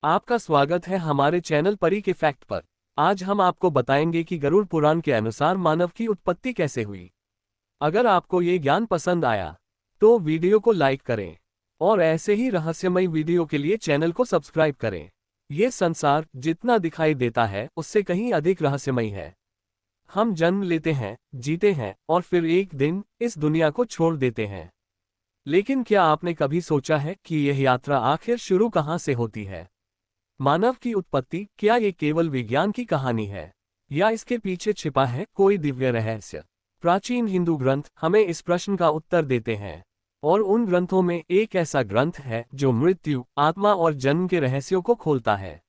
आपका स्वागत है हमारे चैनल परी के फैक्ट पर। आज हम आपको बताएंगे कि गरुड़ पुराण के अनुसार मानव की उत्पत्ति कैसे हुई। अगर आपको ये ज्ञान पसंद आया तो वीडियो को लाइक करें और ऐसे ही रहस्यमय वीडियो के लिए चैनल को सब्सक्राइब करें। ये संसार जितना दिखाई देता है उससे कहीं अधिक रहस्यमय है। हम जन्म लेते हैं, जीते हैं और फिर एक दिन इस दुनिया को छोड़ देते हैं। लेकिन क्या आपने कभी सोचा है कि यह यात्रा आखिर शुरू कहाँ से होती है? मानव की उत्पत्ति क्या ये केवल विज्ञान की कहानी है या इसके पीछे छिपा है कोई दिव्य रहस्य? प्राचीन हिंदू ग्रंथ हमें इस प्रश्न का उत्तर देते हैं और उन ग्रंथों में एक ऐसा ग्रंथ है जो मृत्यु, आत्मा और जन्म के रहस्यों को खोलता है।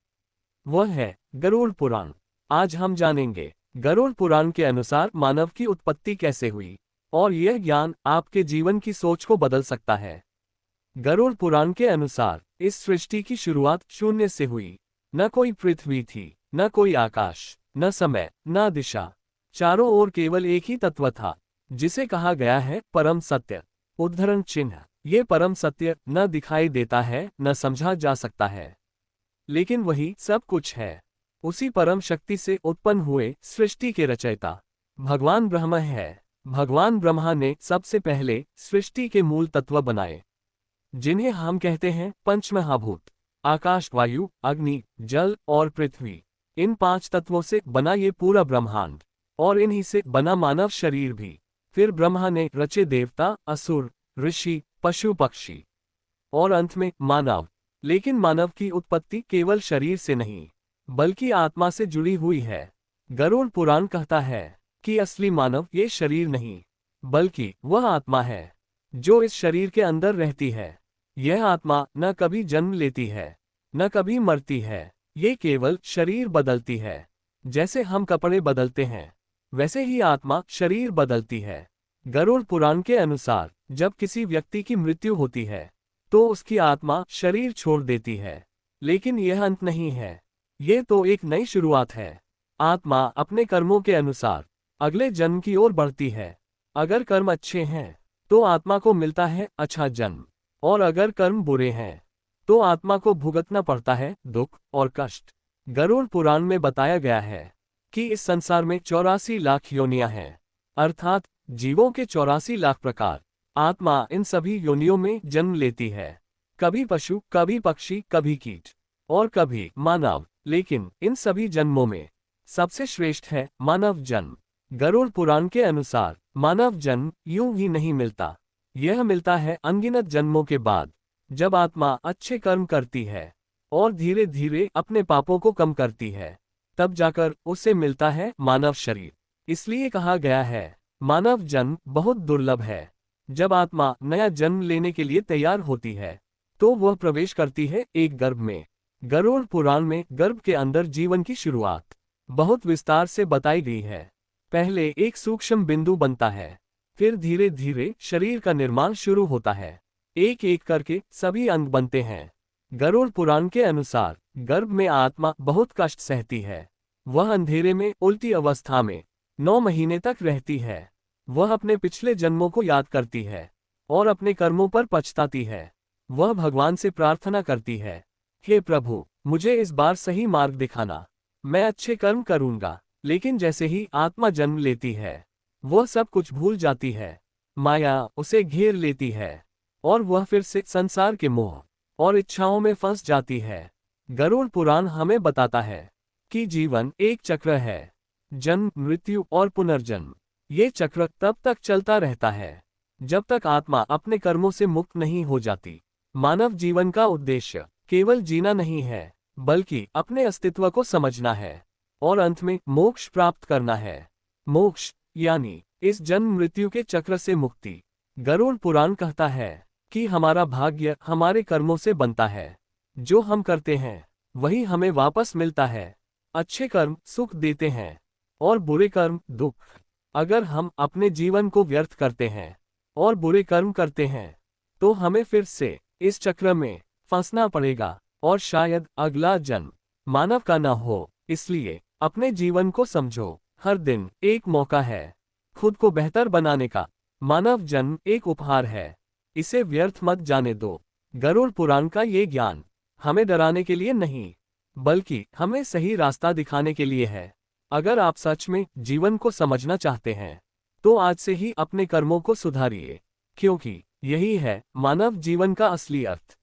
वह है गरुड़ पुराण। आज हम जानेंगे गरुड़ पुराण के अनुसार मानव की उत्पत्ति कैसे हुई और यह ज्ञान आपके जीवन की सोच को बदल सकता है। गरुड़ पुराण के अनुसार इस सृष्टि की शुरुआत शून्य से हुई। न कोई पृथ्वी थी, न कोई आकाश, न समय, न दिशा। चारों ओर केवल एक ही तत्व था जिसे कहा गया है परम सत्य। उद्धरण चिन्ह। ये परम सत्य न दिखाई देता है, न समझा जा सकता है, लेकिन वही सब कुछ है। उसी परम शक्ति से उत्पन्न हुए सृष्टि के रचयिता भगवान ब्रह्म है। भगवान ब्रह्मा ने सबसे पहले सृष्टि के मूल तत्व बनाए, जिन्हें हम कहते हैं पंचमहाभूत। आकाश, वायु, अग्नि, जल और पृथ्वी। इन 5 तत्वों से बना ये पूरा ब्रह्मांड और इन्हीं से बना मानव शरीर भी। फिर ब्रह्मा ने रचे देवता, असुर, ऋषि, पशु पक्षी और अंत में मानव। लेकिन मानव की उत्पत्ति केवल शरीर से नहीं बल्कि आत्मा से जुड़ी हुई है। गरुड़ पुराण कहता है कि असली मानव ये शरीर नहीं बल्कि वह आत्मा है जो इस शरीर के अंदर रहती है। यह आत्मा न कभी जन्म लेती है, न कभी मरती है। ये केवल शरीर बदलती है। जैसे हम कपड़े बदलते हैं वैसे ही आत्मा शरीर बदलती है। गरुड़ पुराण के अनुसार जब किसी व्यक्ति की मृत्यु होती है तो उसकी आत्मा शरीर छोड़ देती है। लेकिन यह अंत नहीं है, ये तो एक नई शुरुआत है। आत्मा अपने कर्मों के अनुसार अगले जन्म की ओर बढ़ती है। अगर कर्म अच्छे हैं तो आत्मा को मिलता है अच्छा जन्म, और अगर कर्म बुरे हैं तो आत्मा को भुगतना पड़ता है दुख और कष्ट। गरुड़ पुराण में बताया गया है कि इस संसार में 84 लाख योनियां हैं, अर्थात जीवों के 84 लाख प्रकार। आत्मा इन सभी योनियों में जन्म लेती है, कभी पशु, कभी पक्षी, कभी कीट और कभी मानव। लेकिन इन सभी जन्मों में सबसे श्रेष्ठ है मानव जन्म। गरुड़ पुराण के अनुसार मानव जन्म यूं ही नहीं मिलता, यह मिलता है अनगिनत जन्मों के बाद, जब आत्मा अच्छे कर्म करती है और धीरे धीरे अपने पापों को कम करती है। तब जाकर उसे मिलता है मानव शरीर। इसलिए कहा गया है मानव जन्म बहुत दुर्लभ है। जब आत्मा नया जन्म लेने के लिए तैयार होती है तो वह प्रवेश करती है एक गर्भ में। गरुड़ पुराण में गर्भ के अंदर जीवन की शुरुआत बहुत विस्तार से बताई गई है। पहले एक सूक्ष्म बिंदु बनता है, फिर धीरे धीरे शरीर का निर्माण शुरू होता है। एक एक करके सभी अंग बनते हैं। गरुड़ पुराण के अनुसार गर्भ में आत्मा बहुत कष्ट सहती है। वह अंधेरे में उल्टी अवस्था में 9 महीने तक रहती है। वह अपने पिछले जन्मों को याद करती है और अपने कर्मों पर पछताती है। वह भगवान से प्रार्थना करती है, हे प्रभु, मुझे इस बार सही मार्ग दिखाना, मैं अच्छे कर्म करूंगा। लेकिन जैसे ही आत्मा जन्म लेती है वह सब कुछ भूल जाती है। माया उसे घेर लेती है और वह फिर से संसार के मोह और इच्छाओं में फंस जाती है। गरुड़ पुराण हमें बताता है कि जीवन एक चक्र है, जन्म, मृत्यु और पुनर्जन्म। ये चक्र तब तक चलता रहता है जब तक आत्मा अपने कर्मों से मुक्त नहीं हो जाती। मानव जीवन का उद्देश्य केवल जीना नहीं है बल्कि अपने अस्तित्व को समझना है और अंत में मोक्ष प्राप्त करना है। मोक्ष यानी इस जन्म मृत्यु के चक्र से मुक्ति। गरुड़ पुराण कहता है कि हमारा भाग्य हमारे कर्मों से बनता है। जो हम करते हैं वही हमें वापस मिलता है। अच्छे कर्म सुख देते हैं और बुरे कर्म दुख। अगर हम अपने जीवन को व्यर्थ करते हैं और बुरे कर्म करते हैं तो हमें फिर से इस चक्र में फंसना पड़ेगा और शायद अगला जन्म मानव का ना हो। इसलिए अपने जीवन को समझो, हर दिन एक मौका है खुद को बेहतर बनाने का। मानव जन्म एक उपहार है, इसे व्यर्थ मत जाने दो। गरुड़ पुराण का ये ज्ञान हमें डराने के लिए नहीं, बल्कि हमें सही रास्ता दिखाने के लिए है। अगर आप सच में जीवन को समझना चाहते हैं, तो आज से ही अपने कर्मों को सुधारिए, क्योंकि यही है मानव जीवन का असली अर्थ।